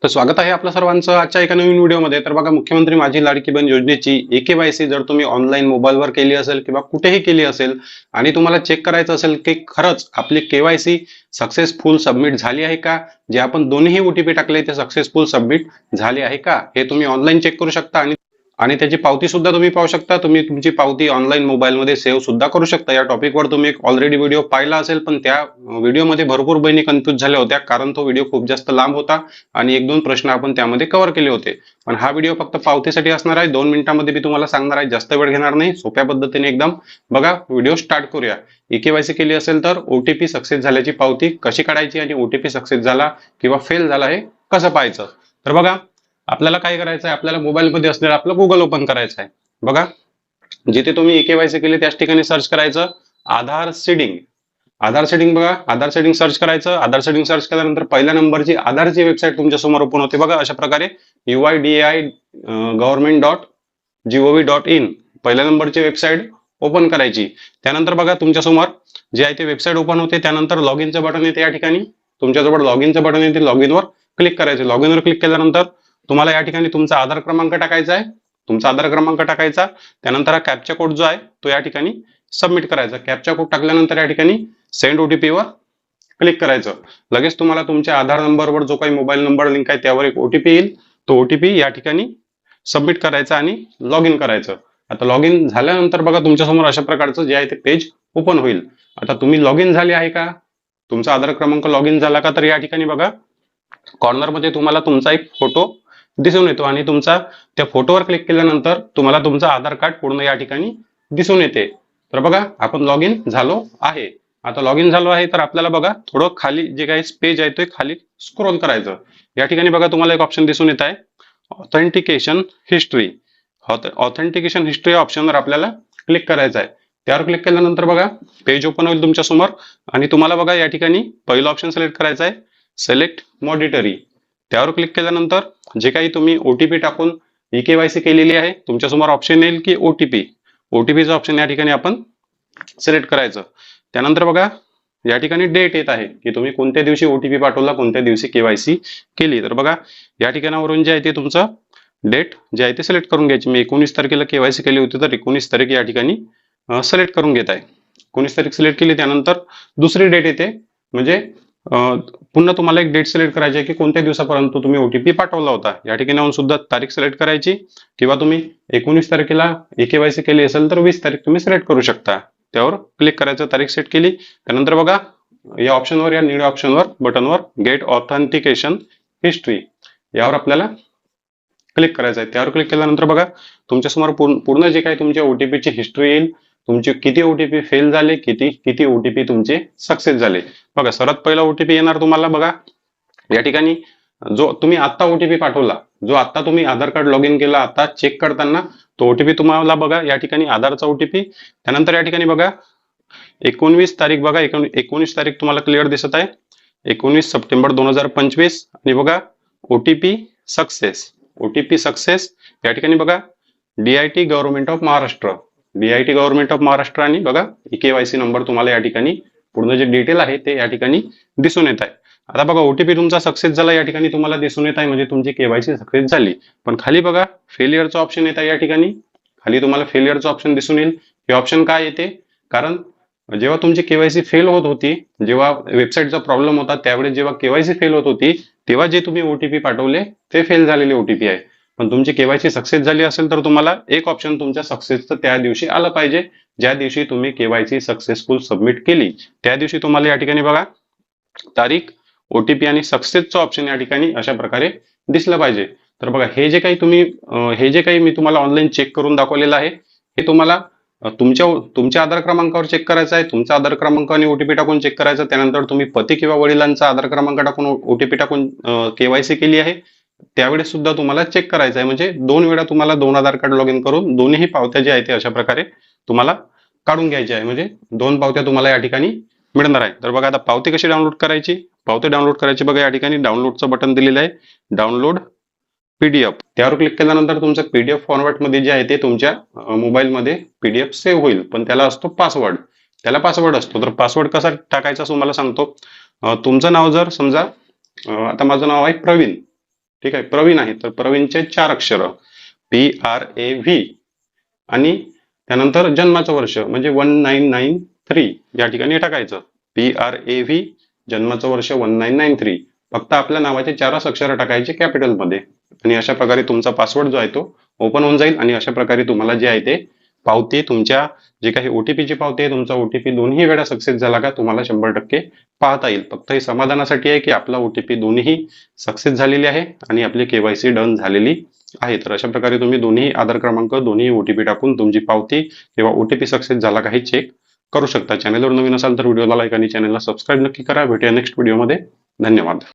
तर स्वागत आहे आपल्या सर्वांचं आजच्या एका नवीन व्हिडिओमध्ये. तर बघा, मुख्यमंत्री माझी लाडकी बहीण योजनेची e-KYC जर तुम्ही ऑनलाईन मोबाईलवर केली असेल किंवा कुठेही केली असेल आणि तुम्हाला चेक करायचं असेल की खरंच आपली KYC सक्सेसफुल सबमिट झाली आहे का, जे आपण दोन्ही OTP टाकले ते सक्सेसफुल सबमिट झाले आहे का, हे तुम्ही ऑनलाईन चेक करू शकता आणि त्याची पावती सुद्धा तुम्ही पाहू शकता. तुम्ही तुमची पावती ऑनलाईन मोबाईलमध्ये सेव्ह सुद्धा करू शकता. या टॉपिकवर तुम्ही एक ऑलरेडी व्हिडिओ पाहिला असेल, पण त्या व्हिडिओमध्ये भरपूर बहिणी कन्फ्यूज झाल्या होत्या, कारण तो व्हिडिओ खूप जास्त लांब होता आणि एक दोन प्रश्न आपण त्यामध्ये कव्हर केले होते. पण हा व्हिडिओ फक्त पावतीसाठी असणार आहे. 2 मिनिटांमध्ये मी तुम्हाला सांगणार आहे, जास्त वेळ घेणार नाही, सोप्या पद्धतीने एकदम. बघा, व्हिडिओ स्टार्ट करूया. e-KYC केली असेल तर OTP सक्सेस झाल्याची पावती कशी काढायची आणि OTP सक्सेस झाला किंवा फेल झाला हे कसं पाहायचं. तर बघा, आपल्याला काय करायचं आहे, आपल्याला मोबाईलमध्ये असलेलं आपलं गुगल ओपन करायचं आहे. बघा, जिथे तुम्ही e-KYC केली त्याच ठिकाणी सर्च करायचं आधार सीडिंग. आधार सेटिंग, बघा आधार सेटिंग सर्च करायचं. आधार सेटिंग सर्च केल्यानंतर पहिल्या नंबरची आधारची वेबसाईट तुमच्या समोर ओपन होते. बघा, अशा प्रकारे UIDAI government.gov.in पहिल्या नंबरची वेबसाईट ओपन करायची. त्यानंतर बघा, तुमच्या समोर जे आहे ते वेबसाईट ओपन होते. त्यानंतर लॉग इनचं बटन येते. या ठिकाणी तुमच्याजवळ लॉग इनचं बटन येते. लॉग इनवर क्लिक करायचं. लॉग इनवर क्लिक केल्यानंतर तुम्हाला या ठिकाणी तुमचा आधार क्रमांक टाकायचा आहे. तुमचा आधार क्रमांक टाकायचा. त्यानंतर हा कॅप्चा कोड जो आहे तो या ठिकाणी सबमिट करायचा. कॅप्चा कोड टाकल्यानंतर या ठिकाणी सेंड OTP वर क्लिक करायचं. लगेच तुम्हाला तुमच्या आधार नंबरवर जो काही मोबाईल नंबर लिंक आहे त्यावर एक OTP येईल. तो OTP या ठिकाणी सबमिट करायचा आणि लॉग इन करायचं. आता लॉग इन झाल्यानंतर बघा, तुमच्या समोर अशा प्रकारचं जे आहे ते पेज ओपन होईल. आता तुम्ही लॉग इन झाले आहे का, तुमचा आधार क्रमांक लॉग इन झाला का, तर या ठिकाणी बघा कॉर्नर मध्ये तुम्हाला तुमचा एक फोटो दिसून येतो आणि तुमचा त्या फोटोवर क्लिक केल्यानंतर तुम्हाला तुमचं आधार कार्ड पूर्ण या ठिकाणी दिसून येते. तर बघा, आपण लॉग इन झालो आहे. आता लॉग इन झालो आहे तर आपल्याला बघा थोडं खाली जे काही पेज आहे ते खाली स्क्रोल करायचं. या ठिकाणी बघा तुम्हाला एक ऑप्शन दिसून येत आहे ऑथेंटिकेशन हिस्ट्री. ऑथेंटिकेशन हिस्ट्री ऑप्शनवर आपल्याला क्लिक करायचं आहे. त्यावर क्लिक केल्यानंतर बघा पेज ओपन होईल तुमच्या समोर आणि तुम्हाला बघा या ठिकाणी पहिलं ऑप्शन सिलेक्ट करायचं आहे, सिलेक्ट मॉडिटरी. त्यावर क्लिक केल्यानंतर जे काही तुम्ही OTP टाकून e-KYC केलेली आहे तुमच्या समोर ऑप्शन येईल की OTPचं ऑप्शन या ठिकाणी आपण सिलेक्ट करायचं. त्यानंतर बघा या ठिकाणी डेट येत आहे की तुम्ही कोणत्या दिवशी OTP पाठवला, कोणत्या दिवशी KYC केली. तर बघा, या ठिकाणावरून जे आहे ते तुमचं डेट जे आहे ते सिलेक्ट करून घ्यायची. मी 19 तारखेला KYC केली होती तर 19 तारीख या ठिकाणी सिलेक्ट करून घेत आहे. 19 तारीख सिलेक्ट केली. त्यानंतर दुसरी डेट येते, म्हणजे पुन्हा तुम्हाला एक डेट सिलेक्ट करायची आहे की कोणत्या दिवसापर्यंत तुम्ही OTP पाठवला होता. या ठिकाणी सुद्धा तारीख सिलेक्ट करायची किंवा तुम्ही 19 तारखेला e-KYC केली असेल तर 20 तारीख तुम्ही सिलेक्ट करू शकता. त्यावर क्लिक करायचं, तारीख सेट केली. त्यानंतर बघा या ऑप्शनवर, या निळ्या ऑप्शनवर बटनवर गेट ऑथेंटिकेशन हिस्ट्री यावर आपल्याला क्लिक करायचं आहे. त्यावर क्लिक केल्यानंतर बघा तुमच्यासमोर पूर्ण जे काही तुमच्या OTPची हिस्ट्री येईल. तुमचे किती OTP फेल झाले, किती OTP तुमचे सक्सेस झाले. बघा, सर्वात पहिला OTP येणार तुम्हाला. बघा या ठिकाणी जो तुम्ही आता OTP पाठवला, जो आता तुम्ही आधार कार्ड लॉग इन केला, आता चेक करताना तो OTP तुम्हाला बघा या ठिकाणी आधारचा OTP. त्यानंतर या ठिकाणी बघा 19 तारीख, बघा 19 तारीख तुम्हाला क्लिअर दिसत आहे, 19 सप्टेंबर 2025. आणि बघा OTP सक्सेस या ठिकाणी बघा DIT गव्हर्नमेंट ऑफ महाराष्ट्र आणि बघा e-KYC नंबर तुम्हाला या ठिकाणी पूर्ण जे डिटेल आहे ते या ठिकाणी दिसून येत आहे. आता बघा OTP तुमचा सक्सेस झाला या ठिकाणी तुम्हाला दिसून येत आहे, म्हणजे तुमची KYC सक्सेस झाली. पण खाली बघा फेलियरचं ऑप्शन येत आहे. या ठिकाणी खाली तुम्हाला फेलियरचं ऑप्शन दिसून येईल. हे ऑप्शन काय येते, कारण जेव्हा तुमची KYC फेल होत होती, जेव्हा वेबसाईटचा प्रॉब्लेम होता त्यावेळेस जेव्हा KYC फेल होत होती तेव्हा जे तुम्ही OTP पाठवले ते फेल झालेले OTP आहे. पण तुमची KYC सक्सेस झाली असेल तर तुम्हाला एक ऑप्शन तुमच्या सक्सेसचं त्या दिवशी आलं पाहिजे, ज्या दिवशी तुम्ही KYC सक्सेसफुल सबमिट केली. त्या दिवशी तुम्हाला या ठिकाणी बघा तारीख, OTP आणि सक्सेसचं ऑप्शन या ठिकाणी अशा प्रकारे दिसलं पाहिजे. तर बघा हे जे काही मी तुम्हाला ऑनलाईन चेक करून दाखवलेलं आहे हे तुम्हाला तुमच्या आधार क्रमांकावर चेक करायचं आहे. तुमचा आधार क्रमांक आणि OTP टाकून चेक करायचं. त्यानंतर तुम्ही पती किंवा वडिलांचा आधार क्रमांक टाकून OTP टाकून KYC केली आहे त्यावेळेस सुद्धा तुम्हाला चेक करायचं आहे. म्हणजे 2 वेळा तुम्हाला 2 आधार कार्ड लॉग इन करून दोन्ही पावत्या जे आहेत ते अशा प्रकारे तुम्हाला काढून घ्यायची आहे, म्हणजे 2 पावत्या तुम्हाला या ठिकाणी मिळणार आहे. तर बघा आता पावती कशी डाउनलोड करायची, बघा या ठिकाणी डाउनलोडचं बटन दिलेलं आहे, डाउनलोड PDF. त्यावर क्लिक केल्यानंतर तुमचं PDF फॉर्मॅटमध्ये जे आहे ते तुमच्या मोबाईलमध्ये PDF सेव्ह होईल. पण त्याला असतो पासवर्ड, असतो. तर पासवर्ड कसा टाकायचा तुम्हाला सांगतो. तुमचं नाव जर समजा आता माझं नाव आहे प्रवीण, ठीक आहे. प्रवीण आहे तर प्रवीणचे 4 अक्षर PRAV आणि त्यानंतर जन्माचं वर्ष म्हणजे 1993 या ठिकाणी टाकायचं. PRAV जन्माचं वर्ष 1993. फक्त आपल्या नावाचे 4च अक्षर टाकायचे कॅपिटल मध्ये आणि अशा प्रकारे तुमचा पासवर्ड जो आहे तो ओपन होऊन जाईल आणि अशा प्रकारे तुम्हाला जे आहे ते पावती तुमच्या जे काही OTP ची पावती आहे तुमचा OTP दोन्ही वेळा सक्सेस झाला का तुम्हाला 100% पाहता येईल. फक्त हे समाधानासाठी आहे की आपला OTP दोन्ही सक्सेस झालेली आहे आणि आपली KYC डन झालेली आहे. तर अशा प्रकारे तुम्ही दोन्ही आधार क्रमांक दोन्ही OTP टाकून तुमची पावती किंवा OTP सक्सेस झाला का हे चेक करू शकता. चॅनलवर नवीन असाल तर व्हिडिओला लाईक आणि चॅनलला सबस्क्राईब नक्की करा. भेटूया नेक्स्ट व्हिडिओमध्ये. धन्यवाद.